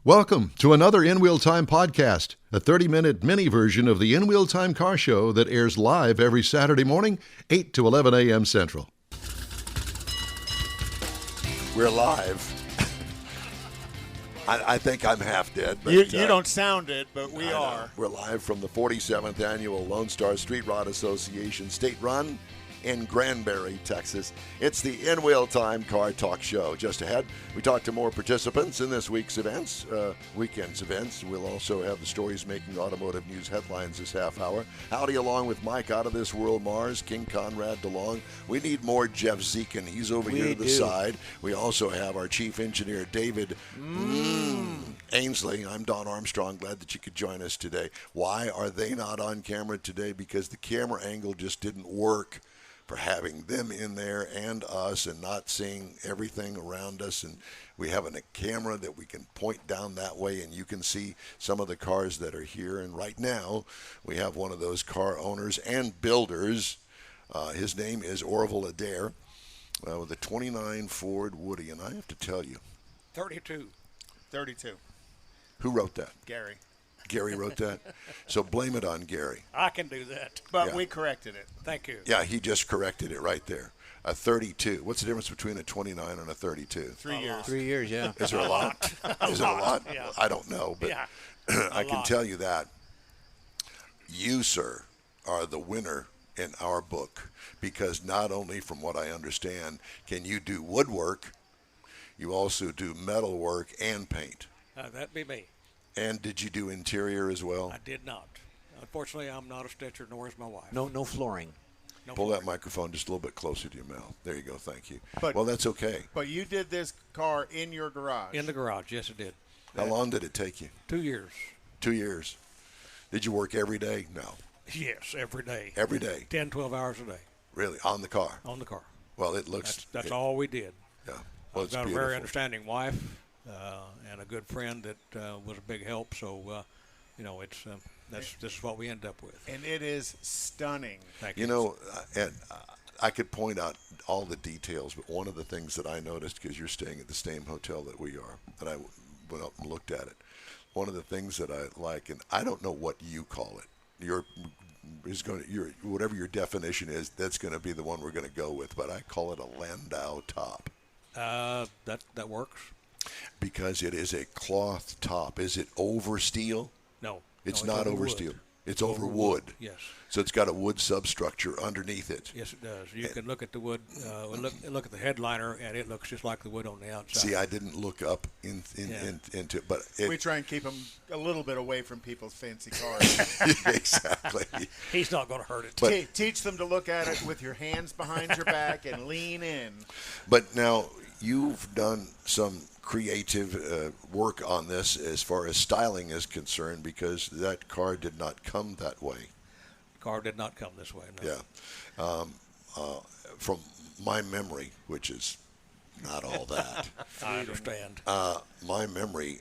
Welcome to another In Wheel Time podcast, a 30-minute mini version of the In Wheel Time car show that airs live every Saturday morning, 8 to 11 a.m. Central. We're live. I think I'm half dead. But, you don't sound it, but we are. We're live from the 47th Annual Lone Star Street Rod Association State Run in Granbury, Texas. It's the In Wheel Time Car Talk Show. Just ahead, we talk to more participants in this week's events, weekend's events. We'll also have the stories making automotive news headlines this half hour. Howdy along with Mike out of this world, Mars, King Conrad DeLong. We need more Jeff Zekin. He's over here to the side. We also have our chief engineer, David Ainsley. I'm Don Armstrong. Glad that you could join us today. Why are they not on camera today? Because the camera angle just didn't work for having them in there and us and not seeing everything around us. And we have a camera that we can point down that way and you can see some of the cars that are here. And right now we have one of those car owners and builders. His name is Orville Adair with a 29 Ford Woody. And I have to tell you. 32. Who wrote that? Gary. Gary wrote that? So blame it on Gary. I can do that. But we corrected it. Thank you. Yeah, he just corrected it right there. A 32. What's the difference between a 29 and a 32? 3 years. 3 years, yeah. Is there a lot? Is it a lot? Yeah. I don't know, but I can tell you that you, sir, are the winner in our book because not only from what I understand can you do woodwork, you also do metal work and paint. That'd be me. And did you do interior as well? I did not. Unfortunately, I'm not a stitcher, nor is my wife. No flooring. No Pull flooring. that microphone just a little bit closer to your mouth. There you go. Thank you. But- well, that's okay. But you did this car in your garage. In the garage, yes, it did. How long did it take you? 2 years. 2 years. Did you work every day? No. Yes, every day. Every day? 10, 12 hours a day. Really? On the car? On the car. Well, it looks... That's all we did. Yeah. Well, I've it's got beautiful. a very understanding wife and a good friend that was a big help. So, this is what we end up with. And it is stunning. Thank you. You know, and I could point out all the details, but one of the things that I noticed, because you're staying at the same hotel that we are, and I went up and looked at it, one of the things that I like, and I don't know what you call it, whatever your definition is, that's going to be the one we're going to go with, but I call it a Landau top. That works. Because it is a cloth top. Is it over steel? No. It's No, not over wood. steel. It's over wood. Yes. So it's got a wood substructure underneath it. Yes, it does. You can look at the wood, look at the headliner, and it looks just like the wood on the outside. See, I didn't look up into it, but We try and keep them a little bit away from people's fancy cars. exactly. He's not going to hurt it. But- Teach them to look at it with your hands behind your back and lean in. But now you've done some creative work on this as far as styling is concerned because that car did not come that way. The car did not come this way. No. Yeah. From my memory, which is not all that, I understand. my memory,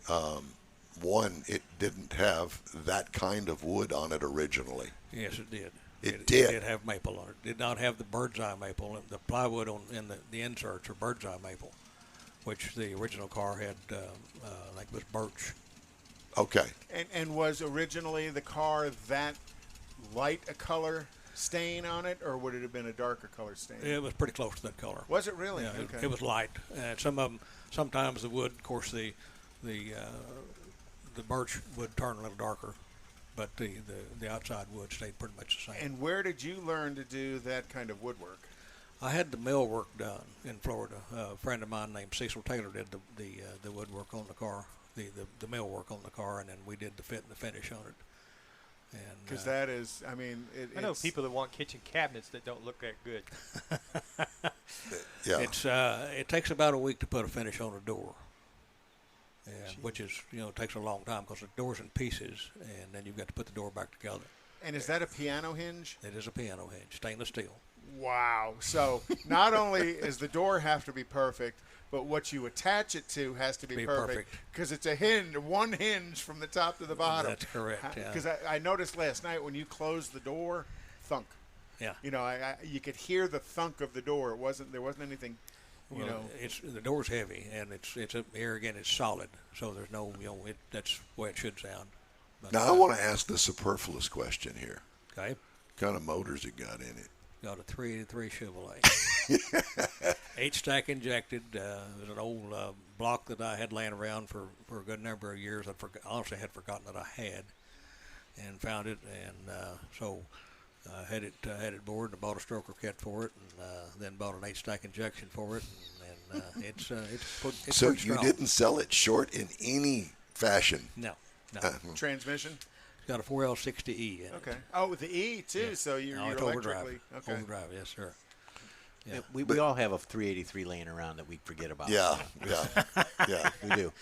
one, it didn't have that kind of wood on it originally. Yes, it did. It did. It did have maple on it. It did not have the bird's eye maple. The plywood in the inserts are bird's eye maple, which the original car had, like, was birch. Okay. And was originally the car that light a color stain on it, or would it have been a darker color stain? It was pretty close to that color. Was it really? Yeah, Okay. it was light. And sometimes the wood, of course, the birch would turn a little darker, but the outside wood stayed pretty much the same. And where did you learn to do that kind of woodwork? I had the mill work done in Florida. A friend of mine named Cecil Taylor did the woodwork on the car, the mill work on the car, and then we did the fit and the finish on it. Because that is, I mean, I know people that want kitchen cabinets that don't look that good. Yeah. It takes about a week to put a finish on a door, which is takes a long time because the door's in pieces, and then you've got to put the door back together. And is that a piano hinge? It is a piano hinge, stainless steel. Wow. So not only does the door have to be perfect, but what you attach it to has to be perfect because it's a hinge, one hinge from the top to the bottom. That's correct. Because I noticed last night when you closed the door, thunk. Yeah. You know, you could hear the thunk of the door. There wasn't anything it's the door's heavy, and it's here again. It's solid, so there's no that's the way it should sound. But, Now I want to ask the superfluous question here. Okay. What kind of motors it got in it? Got a 383 Chevrolet. 8-stack injected. It was an old block that I had laying around for a good number of years. Honestly had forgotten that I had, and found it, and so had it bored and bought a stroker kit for it, and then bought an 8-stack injection for it, and it's so pretty you strong. didn't sell it short in any fashion. No. Transmission? It's got a 4L60E in it. Okay. Oh, with the E too. Yeah. So you're it's electrically overdrive. okay. Overdrive, yes, sir. Yeah. We all have a 383 laying around that we forget about. Yeah. We do.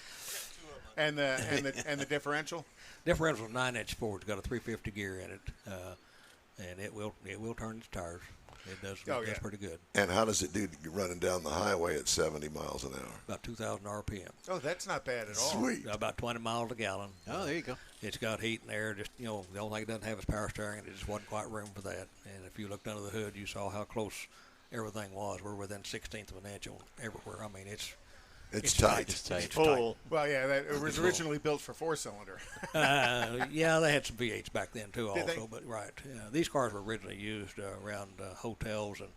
And the differential? Differential's 9-inch Ford. It's got a 350 gear in it, and it will turn its tires. It does. That's pretty good. And how does it do running down the highway at 70 miles an hour? About 2,000 RPM. Oh, that's not bad at all. Sweet. About 20 miles a gallon. Oh, there you go. It's got heat and air. Just the only thing it doesn't have is power steering, and it just wasn't quite room for that. And if you looked under the hood, you saw how close everything was. We're within 1/16 of an inch on everywhere. I mean, it's tight. It's tight. Full. Well, yeah, it was originally built for 4-cylinder. Yeah, they had some V8s back then too, Did also. But right, these cars were originally used around hotels and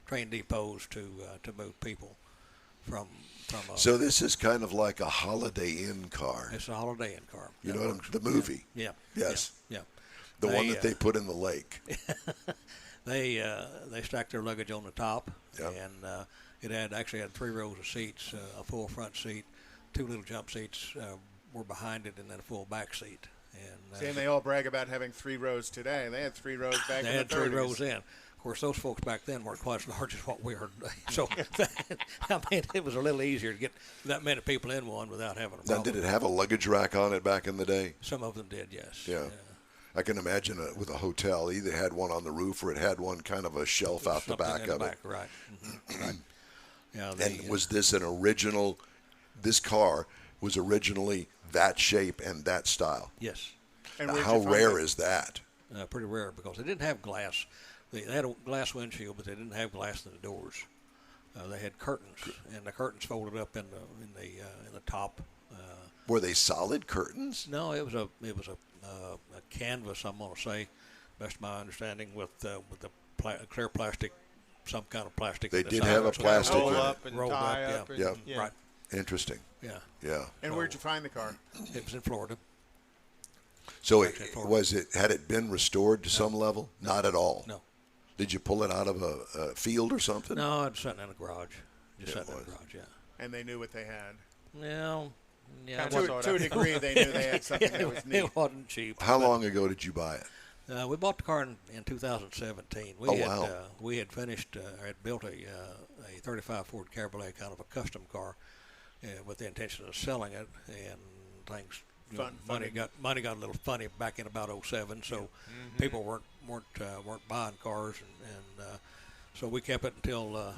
train depots to move people from. So this is kind of like a Holiday Inn car. It's a Holiday Inn car. You That know works. the movie? Yeah. Yes. Yeah. The one that they put in the lake. They stacked their luggage on the top, Yep. and it actually had 3 rows of seats, a full front seat, 2 little jump seats were behind it, and then a full back seat. And they all brag about having 3 rows today. They had 3 rows back in the 30s. They had 3 rows in. Of course, those folks back then weren't quite as large as what we are today. So, I mean, it was a little easier to get that many people in one without having a problem. Now, did it have a luggage rack on it back in the day? Some of them did, yes. Yeah. I can imagine with a hotel, either had one on the roof or it had one kind of a shelf out the Something back in of the it. back, right. Mm-hmm. Right. Yeah, And was this an original? This car was originally that shape and that style. Yes. And Now, where'd how you find rare it? is that? Pretty rare because they didn't have glass. They had a glass windshield, but they didn't have glass in the doors. They had curtains, and the curtains folded up in the top. Were they solid curtains? No, it was a canvas. I'm going to say, best of my understanding, with the clear plastic, some kind of plastic. They in the did side have of a it. plastic Roll in it. up and Rolled tie up, up. yeah. And, Yep. Right. Interesting. Yeah. Yeah. And where'd you find the car? It was in Florida. So Actually, Florida. had it been restored to some level? Not at all. No. Did you pull it out of a field or something? No, it was sitting in a garage. Just Yeah, sitting in it a was. garage, yeah. And they knew what they had. Well, yeah. Kinda It sort To a of. degree, they knew they had something that was wasn't, neat. it wasn't cheap. How long ago did you buy it? We bought the car in 2017. Oh, wow. We had finished, had built a 35 Ford Cabriolet, kind of a custom car, with the intention of selling it, and things. Money got a little funny back in about 07, so people weren't buying cars, and so we kept it until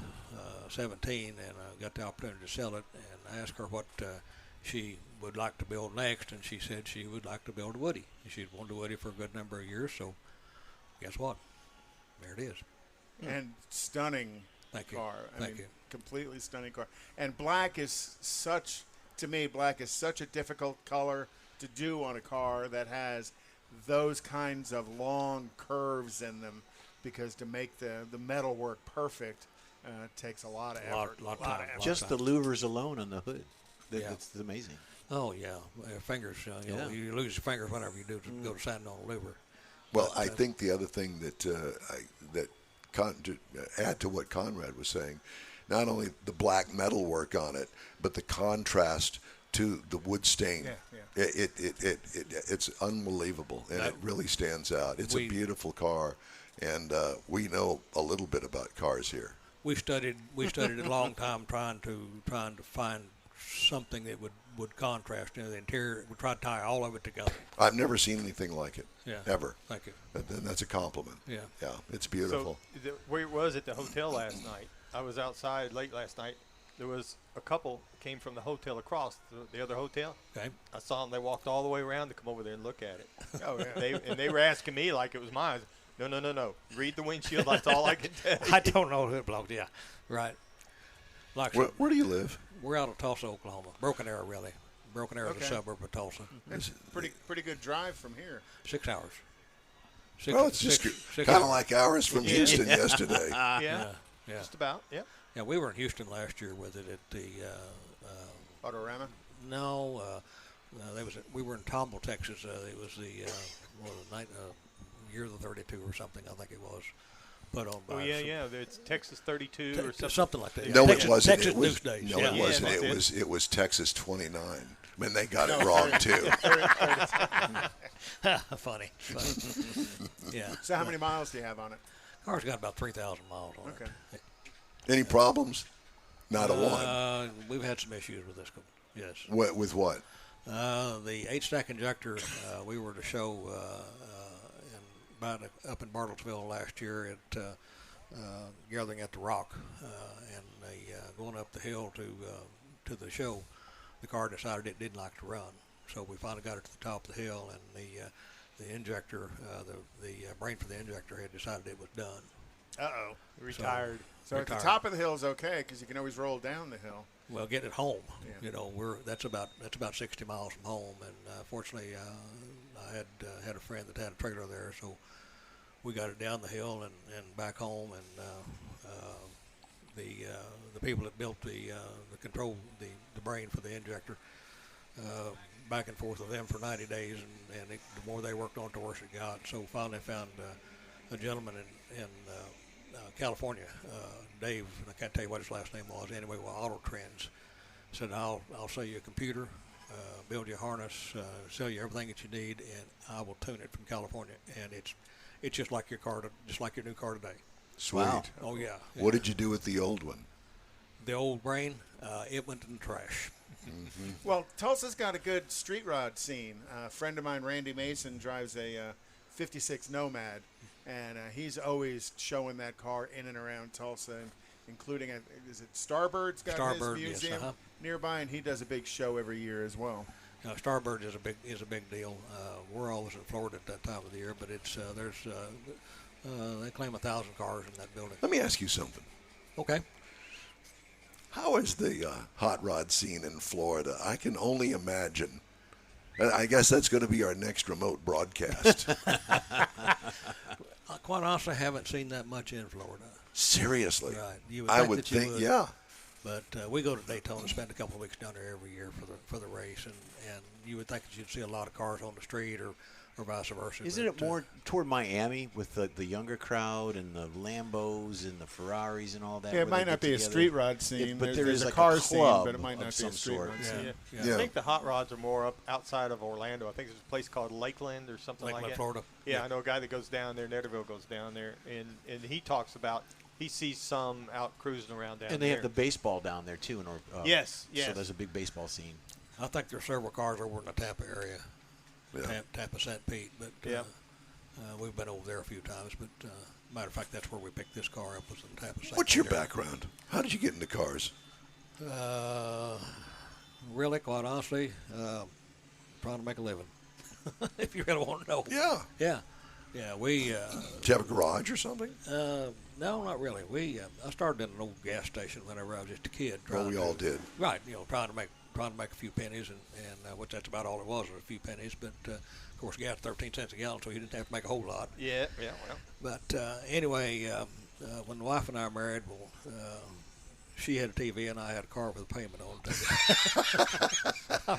17, and got the opportunity to sell it, and I asked her what she would like to build next, and she said she would like to build a Woody. She'd wanted a Woody for a good number of years, so guess what? There it is. And stunning Thank you. car. Thank you. Completely stunning car. And black is such a difficult color to do on a car that has those kinds of long curves in them, because to make the metal work perfect takes a lot of effort. Lot of time. Just the louvers alone on the hood. Yeah. That's amazing. Oh yeah, fingers. You lose your fingers whenever you go to sanding on a louver. Well, I think the other thing to add to what Conrad was saying, not only the black metal work on it, but the contrast to the wood stain. Yeah. It's unbelievable, and it really stands out. It's a beautiful car, and we know a little bit about cars here. We studied a long time trying to find something that would contrast. The interior. We tried to tie all of it together. I've never seen anything like it, ever. Thank you. And that's a compliment. Yeah. Yeah, it's beautiful. So where it was at the hotel last night, I was outside late last night. There was a couple came from the hotel across, the other hotel. Okay. I saw them. They walked all the way around to come over there and look at it. Oh yeah. They were asking me like it was mine. No. Read the windshield. That's all I can tell you. I don't know who it belonged to. Yeah. Right. Like Where do you live? we're out of Tulsa, Oklahoma. Broken Arrow, really. Broken Arrow is Okay. a suburb of Tulsa. It's pretty good drive from here. 6 hours. Well, it's just six kind of hours. like ours from Houston yesterday. Yeah, Yeah. just about. Yeah. Yeah, we were in Houston last year with it at the. Autorama. No, we were in Tomball, Texas. It was the year of the 32 or something. I think it was put on by. Oh yeah. It's Texas 32 or something. Something like that. No, Texas, it wasn't. Texas It was, News Days. no, yeah. it wasn't. that's It was Texas 29. I mean, they got it wrong too. Funny. Yeah. So how many miles do you have on it? Car's got about 3,000 miles on Okay. it. Any problems? Not a one. We've had some issues with this. Yes. With what? The 8-stack injector, we were to show up in Bartlesville last year at Gathering at the Rock, and going up the hill to the show, the car decided it didn't like to run. So we finally got it to the top of the hill, and the injector, the brain for the injector had decided it was done. Uh-oh. Retired. So at the top of the hill is okay because you can always roll down the hill. Well, getting it home, Yeah. that's about 60 miles from home, and fortunately, I had a friend that had a trailer there, so we got it down the hill and back home, and the people that built the control the brain for the injector, back and forth with them for 90 days, and the more they worked on it, the worse it got. So finally found a gentleman in California, Dave, and I can't tell you what his last name was. Anyway, Auto Trends said, I'll sell you a computer, build you a harness, sell you everything that you need, and I will tune it from California. And it's just like your car, just like your new car today. Sweet. Wow. Oh yeah. What did you do with the old one? The old brain, it went in the trash. Well, Tulsa's got a good street rod scene. A friend of mine, Randy Mason, drives a 56 Nomad, and he's always showing that car in and around Tulsa, and including, is it Starbird's got Starbird, his yes, museum nearby, and he does a big show every year as well. Starbird is a big deal. We're always in Florida at that time of the year, but it's they claim 1,000 cars in that building. Let me ask you something. Okay. How is the hot rod scene in Florida? I can only imagine. I guess that's going to be our next remote broadcast. Quite honestly, I haven't seen that much in Florida. Seriously. Right. You I think would that you think, would. yeah. But we go to Daytona, spend a couple of weeks down there every year for the race, and you would think that you'd see a lot of cars on the street or vice versa. Isn't but, it more toward Miami with the younger crowd and the Lambos and the Ferraris and all that? Yeah, it where might they not get be a together? street rod scene. but There's is a like car a scene, club but it might of not be some a street sort. rod Yeah. scene. Yeah. I think the hot rods are more up outside of Orlando. I think there's a place called Lakeland or something Lakeland, like that. Florida. Yeah, I know a guy that goes down there. Netterville goes down there, and he talks about he sees some out cruising around down there. And they have the baseball down there too. Yes. So there's a big baseball scene. I think there's several cars over in the Tampa area, Yeah. Tampa St. Pete, but Yeah. we've been over there a few times. But matter of fact, that's where we picked this car up, was in Tampa St. What's your Pete area. background? How did you get into cars? Really, quite honestly, trying to make a living. If you really want to know. Yeah. Yeah. We. Did you have a garage or something? No, not really. I started in an old gas station whenever I was just a kid. Well, we all did. Right. Trying to make a few pennies, and which that's about all it was a few pennies. But of course, gas 13 cents a gallon, so you didn't have to make a whole lot. Yeah. Well. But anyway, when the wife and I married, she had a TV and I had a car with a payment on it.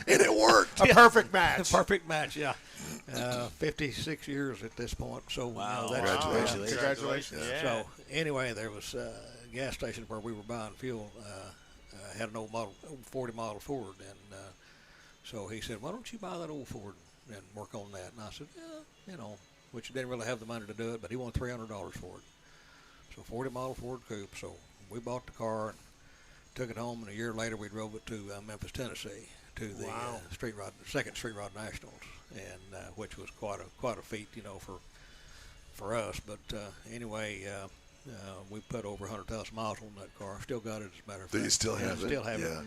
And it worked. A perfect match. Perfect match, yeah. 56 years at this point. So Wow. Congratulations. Congratulations. Yeah. So anyway, there was a gas station where we were buying fuel. Had an old 40 model Ford, and so he said, "Why don't you buy that old Ford and work on that?" And I said, "Yeah, which didn't really have the money to do it, but he wanted $300 for it. So 40 model Ford Coupe. So we bought the car and took it home, and a year later we drove it to Memphis, Tennessee, to the second Street Rod Nationals, and which was quite a feat, for us. But anyway, we put over 100,000 miles on that car. Still got it, as a matter of fact. Do you still have it? Still have Yeah. it.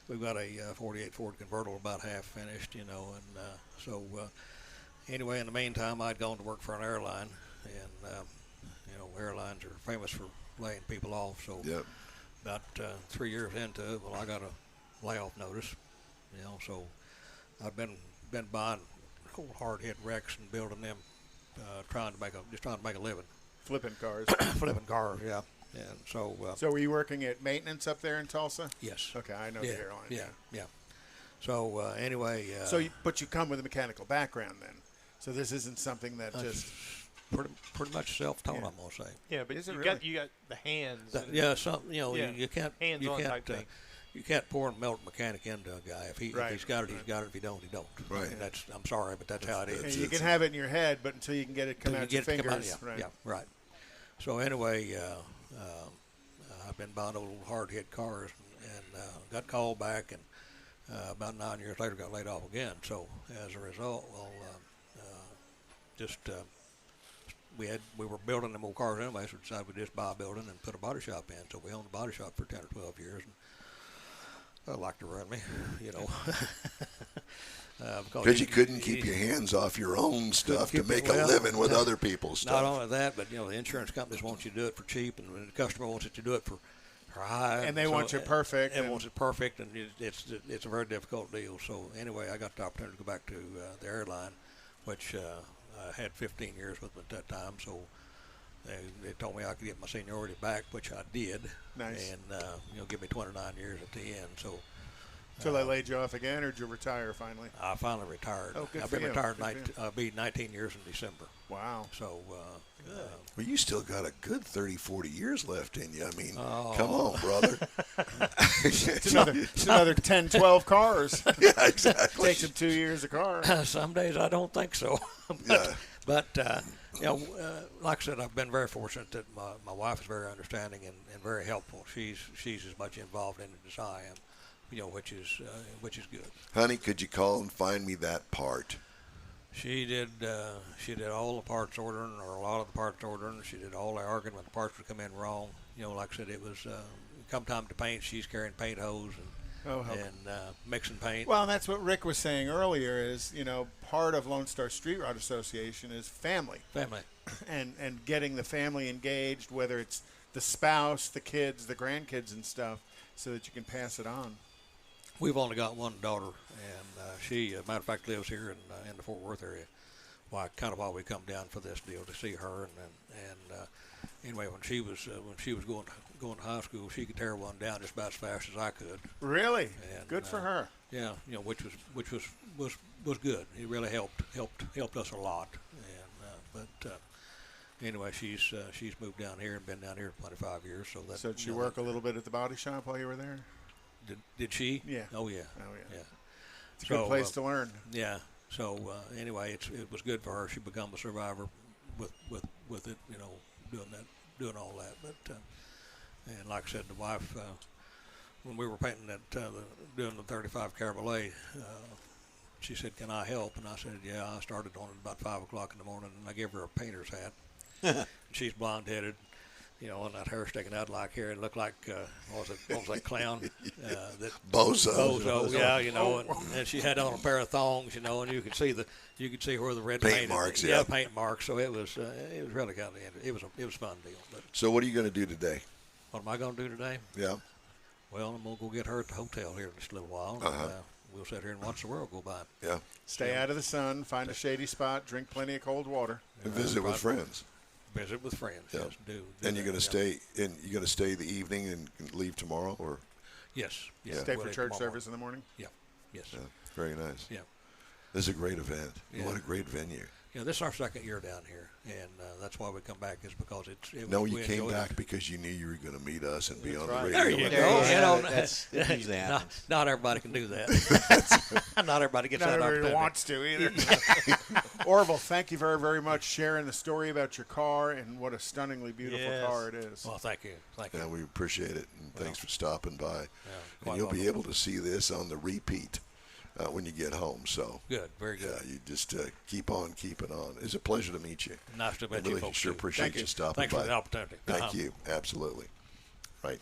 We've got a 48 Ford Convertable, about half finished, and so anyway, in the meantime, I'd gone to work for an airline, and airlines are famous for laying people off. So Yep. about 3 years into it, well, I got a layoff notice. So I've been buying old hard hit wrecks and building them, trying to make a living. Flipping cars. Flipping cars, yeah. And so. So were you working at maintenance up there in Tulsa? Yes. Okay, I know the airline. Yeah. So anyway. But you come with a mechanical background then. So this isn't something that just. Pretty much self-taught, I'm gonna say. Yeah, but Is it you really? got the hands. You can't. Hands-on type thing. You can't pour and melt mechanic into a guy. If he's got it, he's got it. If he don't, he don't. Right. And I'm sorry, but that's how it is. And you can have it in your head, but until you can get it come out your fingers. Right. So anyway, I've been buying old hard-hit cars and got called back, and about 9 years later got laid off again. So as a result, we were building them old cars anyway, so we decided we'd just buy a building and put a body shop in. So we owned a body shop for 10 or 12 years. And I like to run me, Because you couldn't keep your hands off your own stuff to make a living with other people's stuff. Not only that, but the insurance companies want you to do it for cheap, and the customer wants you to do it for high. And they want you perfect. And wants it perfect, and it's a very difficult deal. So anyway, I got the opportunity to go back to the airline, which I had 15 years with them at that time. So they told me I could get my seniority back, which I did. Nice. And give me 29 years at the end. So they laid you off again, or did you retire finally? I finally retired. Oh, good I've for been you. retired. Good for I'll be 19 years in December. Wow. So. Well, you still got a good 30, 40 years left in you. I mean, come on, brother. It's another 10, 12 cars. Yeah, exactly. Takes them 2 years a car. Some days I don't think so. But like I said, I've been very fortunate that my wife is very understanding and very helpful. She's as much involved in it as I am, which is good. Honey, could you call and find me that part? She did all the parts ordering, or a lot of the parts ordering. She did all the arguing when the parts would come in wrong. Like I said, it was come time to paint, she's carrying paint hose and mixing paint. Well, that's what Rick was saying earlier is, part of Lone Star Street Rod Association is family. Family. And getting the family engaged, whether it's the spouse, the kids, the grandkids and stuff, so that you can pass it on. We've only got one daughter, and she, as a matter of fact, lives here in the Fort Worth area. Why we come down for this deal to see her, and anyway, when she was going to high school, she could tear one down just about as fast as I could. Really? And, good for her. Yeah, which was good. It really helped us a lot. And anyway, she's moved down here and been down here for 25 years. So did she work a little bit at the body shop while you were there? Did she? Yeah. Oh yeah. Yeah. It's a good place to learn. Yeah. So anyway, it was good for her. She become a survivor with it, doing all that. But and like I said, the wife, when we were painting doing the 35 Cabriolet, she said, "Can I help?" And I said, "Yeah." I started on it about 5 o'clock in the morning, and I gave her a painter's hat. She's blonde-headed. And that hair sticking out like hair, and looked like what was that clown? That Bozo. Yeah, and she had on a pair of thongs, and you could see where the red paint marks. Yeah, paint marks. So it was really kind of it was a fun deal. But so what are you going to do today? What am I going to do today? Yeah. Well, I'm going to go get her at the hotel here in just a little while. And, we'll sit here and watch the world go by. Yeah. Stay out of the sun. Find a shady spot. Drink plenty of cold water. And visit with friends. Visit with friends. Yeah. Yes, do and you're going to stay. And you're going to stay the evening and leave tomorrow, or? Yes. Stay for church service in the morning. Yeah. Yes. Yeah. Very nice. Yeah. This is a great event. Yeah. What a great venue. This is our second year down here, and that's why we come back is because you came back because you knew you were going to meet us and be on the radio. There you go. That's usually happens. Not everybody can do that. Not everybody gets that opportunity. Not everybody wants to either. Orville, thank you very, very much sharing the story about your car and what a stunningly beautiful car it is. Well, thank you. Yeah, we appreciate it, and thanks for stopping by. Yeah, and you'll be able to see this on the repeat when you get home. So good, very good. Yeah, you just keep on keeping on. It's a pleasure to meet you. Nice to meet you, you, folks. Sure appreciate you stopping Thanks by. for the opportunity. Thank you. Absolutely. Right.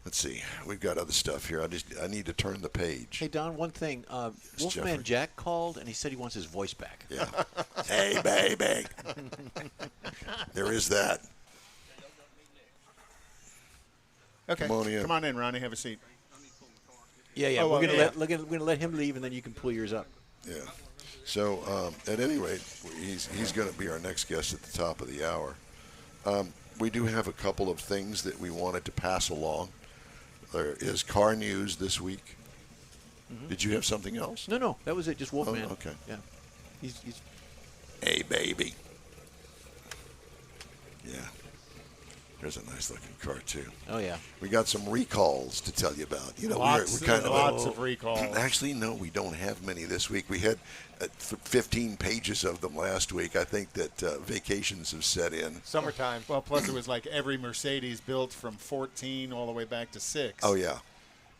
Let's see. We've got other stuff here. I need to turn the page. Hey, Don, one thing. Wolfman Jeffrey. Jack called, and he said he wants his voice back. Yeah. Hey, baby. There is that. Okay. Come on in. Come on in, Ronnie. Have a seat. Yeah. Oh, we're gonna yeah. we're gonna let him leave, and then you can pull yours up. Yeah. So at any rate, he's going to be our next guest at the top of the hour. We do have a couple of things that we wanted to pass along. There is car news this week. Mm-hmm. Did you have something else? No, that was it. Just Wolfman. Oh, okay. Yeah. He's Hey, baby. Yeah. There's a nice looking car too. Oh yeah. We got some recalls to tell you about. You know, Lots we're kind of lots of recalls. Actually, no, we don't have many this week. We had 15 pages of them last week. I think that vacations have set in. Summertime. Well, plus it was like every Mercedes built from 14 all the way back to 6. Oh yeah,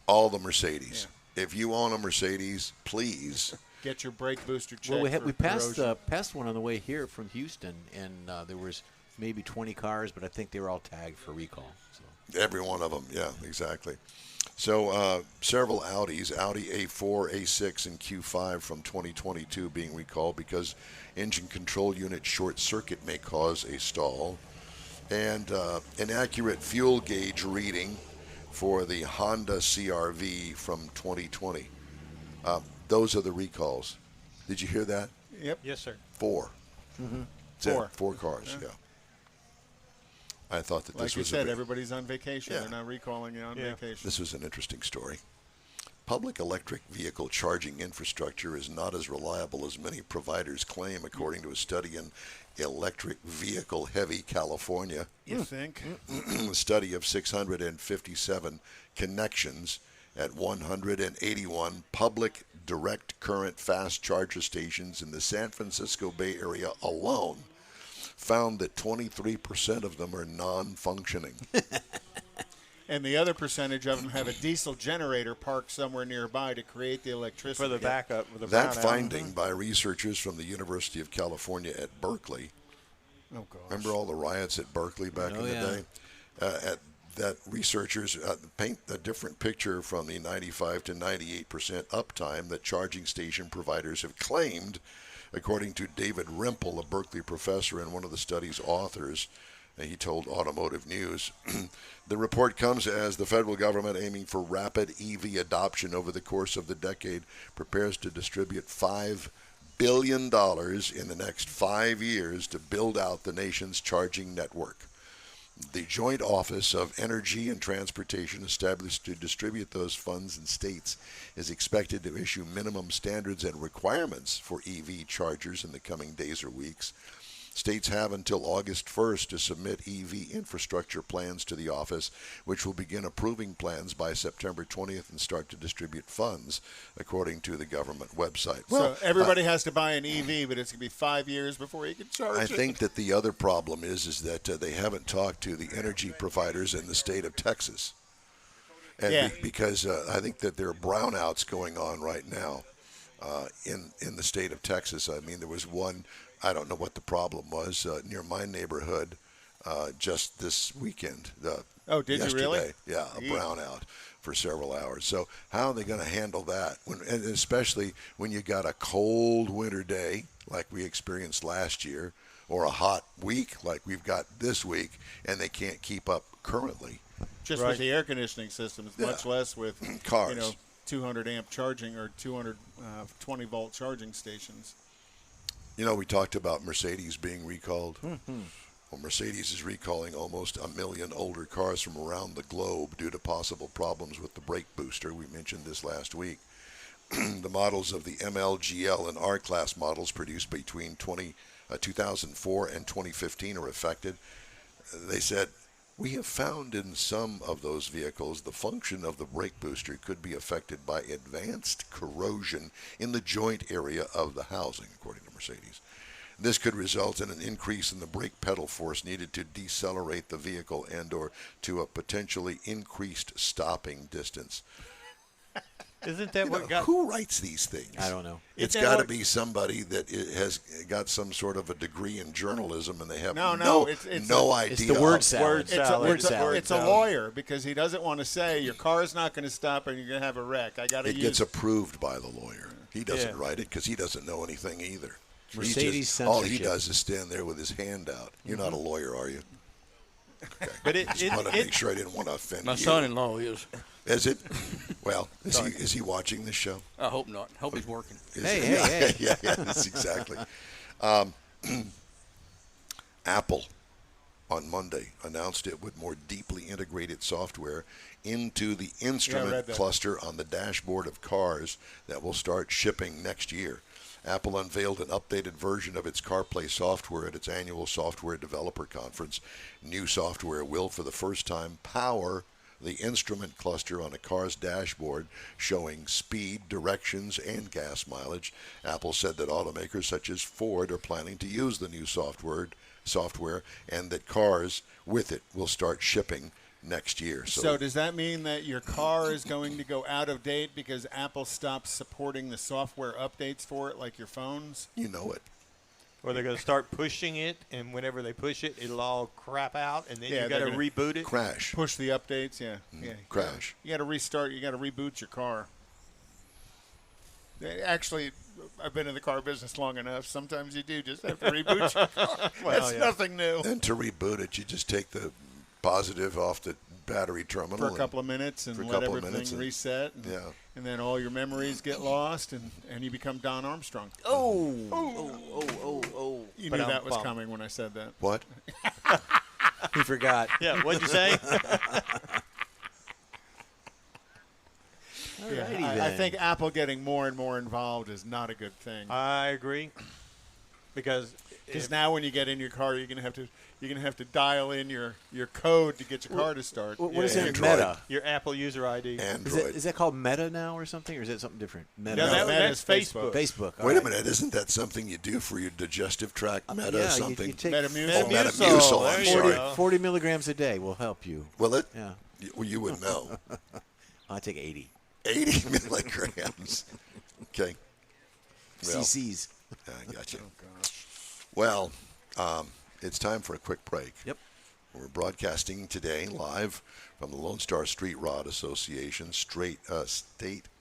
all the Mercedes. Yeah. If you own a Mercedes, please get your brake booster checked. Well, we passed one on the way here from Houston, and there was maybe 20 cars, but I think they were all tagged for recall. So. Every one of them, yeah, exactly. So several Audis, Audi A4, A6, and Q5 from 2022 being recalled because engine control unit short circuit may cause a stall. And inaccurate fuel gauge reading for the Honda CR-V from 2020. Those are the recalls. Did you hear that? Yep. Yes, sir. 4. Mm-hmm. Four cars, yeah. I thought that like this was you said, everybody's on vacation. Yeah. They're not recalling you on vacation. This was an interesting story. Public electric vehicle charging infrastructure is not as reliable as many providers claim, according to a study in Electric Vehicle Heavy California. You think? A study of 657 connections at 181 public direct current fast charger stations in the San Francisco Bay Area alone found that 23% of them are non-functioning. And the other percentage of them have a diesel generator parked somewhere nearby to create the electricity. For the backup. With the That brownout. finding by researchers from the University of California at Berkeley. Oh, gosh. Remember all the riots at Berkeley back in the day? That researchers paint a different picture from the 95 to 98% uptime that charging station providers have claimed, according to David Rimple, a Berkeley professor and one of the study's authors. He told Automotive News. The report comes as the federal government, aiming for rapid EV adoption over the course of the decade, prepares to distribute $5 billion in the next 5 years to build out the nation's charging network. The Joint Office of Energy and Transportation, established to distribute those funds in states, is expected to issue minimum standards and requirements for EV chargers in the coming days or weeks. States have until August 1st to submit EV infrastructure plans to the office, which will begin approving plans by September 20th and start to distribute funds, according to the government website. So everybody has to buy an EV, but it's going to be 5 years before you can charge it. I think that the other problem is that they haven't talked to the energy providers in the state of Texas. And because I think that there are brownouts going on right now in the state of Texas. I mean, there was one, I don't know what the problem was, near my neighborhood just this weekend. Did you really? Yeah, a brownout for several hours. So how are they going to handle that? And especially when you got a cold winter day like we experienced last year, or a hot week like we've got this week, and they can't keep up currently. Just with the air conditioning systems, much less with cars. 200 amp charging or 220 volt charging stations. We talked about Mercedes being recalled. Mm-hmm. Well, Mercedes is recalling almost 1 million older cars from around the globe due to possible problems with the brake booster. We mentioned this last week. The models of the ML, GL, and R-Class models produced between 2004 and 2015 are affected. They said, we have found in some of those vehicles the function of the brake booster could be affected by advanced corrosion in the joint area of the housing, according to Mercedes. This could result in an increase in the brake pedal force needed to decelerate the vehicle and or to a potentially increased stopping distance. Isn't that what got... Who writes these things? I don't know. It's got to be somebody that has got some sort of a degree in journalism, and they have no idea. It's the word salad. It's a lawyer, because he doesn't want to say your car's not going to stop and you're going to have a wreck. It gets approved by the lawyer. He doesn't write it because he doesn't know anything either. Mercedes all he censorship. does is stand there with his hand out. You're not a lawyer, are you? Okay. But it Just wanted to make sure I didn't want to offend My you. son-in-law is. Is it? Well, is he watching this show? I hope not. Hope he's working. Hey. Yeah, that's exactly. Apple on Monday announced it would more deeply integrated software into the instrument cluster on the dashboard of cars that will start shipping next year. Apple unveiled an updated version of its CarPlay software at its annual Software Developer Conference. New software will, for the first time, power the instrument cluster on a car's dashboard, showing speed, directions, and gas mileage. Apple said that automakers such as Ford are planning to use the new software, and that cars with it will start shipping next year. So does that mean that your car is going to go out of date because Apple stops supporting the software updates for it, like your phones? You know it. Or they're going to start pushing it, and whenever they push it, it'll all crap out, and then you got to they're gonna reboot it. Crash. Push the updates, yeah. Crash. You got to restart. You got to reboot your car. Actually, I've been in the car business long enough. Sometimes you do just have to reboot your car. That's nothing new. And to reboot it, you just take the positive off the battery terminal For a couple of minutes and let everything reset. And then all your memories get lost, and you become Don Armstrong. Oh. You knew that was coming when I said that. What? He forgot. Yeah, what'd you say? I think Apple getting more and more involved is not a good thing. I agree. Because now when you get in your car, you're gonna have to dial in your code to get your car to start. What is it? Meta. Your Apple user ID. Android. Is that called Meta now or something, or is that something different? Meta. No, that's Facebook. Facebook. Wait a minute. Isn't that something you do for your digestive tract? Meta something? You take Metamucil. I'm sorry. 40 milligrams a day will help you. Will it? Yeah. Well, you would know. I take 80. 80 milligrams. Okay. Well, CCs. I got you. Well, it's time for a quick break. Yep. We're broadcasting today live from the Lone Star Street Rod Association state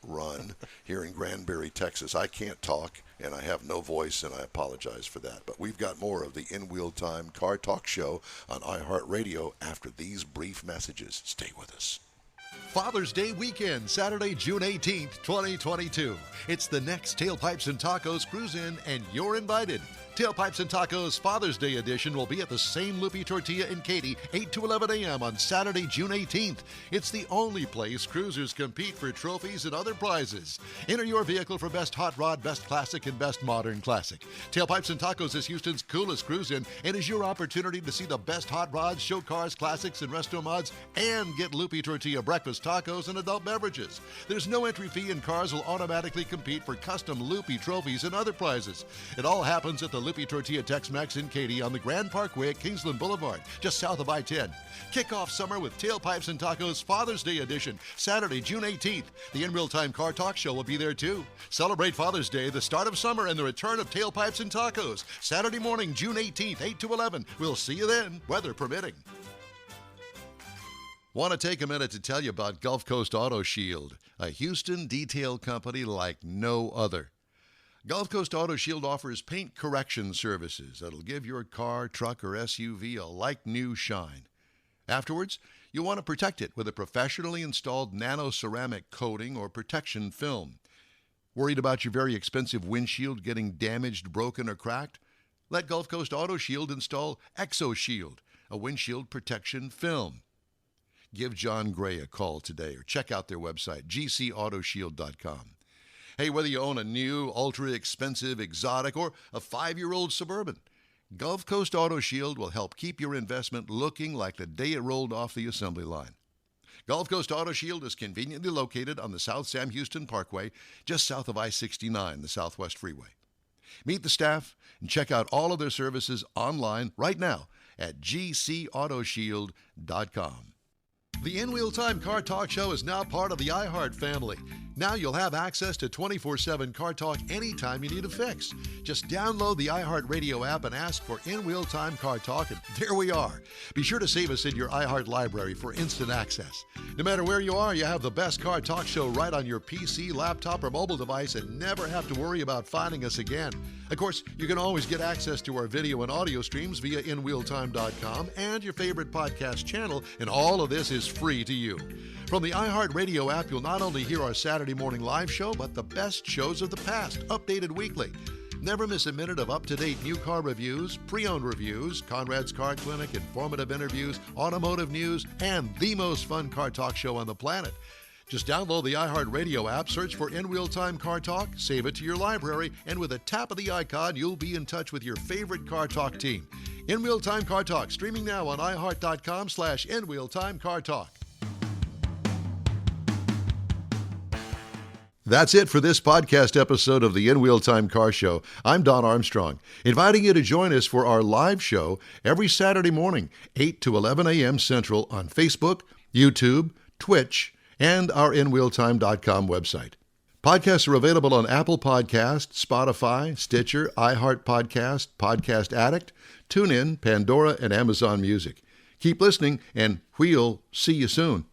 run here in Granbury, Texas. I can't talk, and I have no voice, and I apologize for that. But we've got more of the In Wheel Time Car Talk Show on iHeart Radio after these brief messages. Stay with us. Father's Day weekend, Saturday, June 18th, 2022. It's the next Tailpipes and Tacos Cruise-In, and you're invited. Tailpipes and Tacos Father's Day edition will be at the same Loopy Tortilla in Katy, 8 to 11 a.m. on Saturday, June 18th. It's the only place cruisers compete for trophies and other prizes. Enter your vehicle for Best Hot Rod, Best Classic, and Best Modern Classic. Tailpipes and Tacos is Houston's coolest cruise-in and is your opportunity to see the best hot rods, show cars, classics, and resto mods, and get Loopy Tortilla breakfast tacos and adult beverages. There's no entry fee, and cars will automatically compete for custom Loopy trophies and other prizes. It all happens at the Loopy Tortilla Tex-Mex in Katy on the Grand Parkway at Kingsland Boulevard, just south of I-10. Kick off summer with Tailpipes and Tacos Father's Day edition, Saturday, June 18th. The In Real Time Car Talk Show will be there too. Celebrate Father's Day, the start of summer, and the return of Tailpipes and Tacos. Saturday morning, June 18th, 8 to 11. We'll see you then, weather permitting. Want to take a minute to tell you about Gulf Coast Auto Shield, a Houston detail company like no other. Gulf Coast Auto Shield offers paint correction services that'll give your car, truck, or SUV a like-new shine. Afterwards, you'll want to protect it with a professionally installed nano-ceramic coating or protection film. Worried about your very expensive windshield getting damaged, broken, or cracked? Let Gulf Coast Auto Shield install Exo Shield, a windshield protection film. Give John Gray a call today or check out their website, gcautoshield.com. Hey, whether you own a new, ultra-expensive, exotic, or a 5-year-old Suburban, Gulf Coast Auto Shield will help keep your investment looking like the day it rolled off the assembly line. Gulf Coast Auto Shield is conveniently located on the South Sam Houston Parkway, just south of I-69, the Southwest Freeway. Meet the staff and check out all of their services online right now at gcautoshield.com. The In Wheel Time Car Talk Show is now part of the iHeart family. Now you'll have access to 24/7 Car Talk anytime you need a fix. Just download the iHeart Radio app and ask for In Wheel Time Car Talk, and there we are. Be sure to save us in your iHeart library for instant access. No matter where you are, you have the best Car Talk show right on your PC, laptop, or mobile device and never have to worry about finding us again. Of course, you can always get access to our video and audio streams via InWheelTime.com and your favorite podcast channel, and all of this is free to you. From the iHeart Radio app, you'll not only hear our Saturday morning live show, but the best shows of the past, updated weekly. Never miss a minute of up-to-date new car reviews, pre-owned reviews, Conrad's Car Clinic, informative interviews, automotive news, and the most fun car talk show on the planet. Just download the iHeart Radio app, search for In Wheel Time Car Talk, save it to your library, and with a tap of the icon, you'll be in touch with your favorite Car Talk team. In Wheel Time Car Talk, streaming now on iHeart.com/InWheelTimeCarTalk. That's it for this podcast episode of the In Wheel Time Car Show. I'm Don Armstrong, inviting you to join us for our live show every Saturday morning, 8 to 11 a.m. Central on Facebook, YouTube, Twitch, and our InWheelTime.com website. Podcasts are available on Apple Podcasts, Spotify, Stitcher, iHeart Podcast, Podcast Addict, TuneIn, Pandora, and Amazon Music. Keep listening, and we'll see you soon.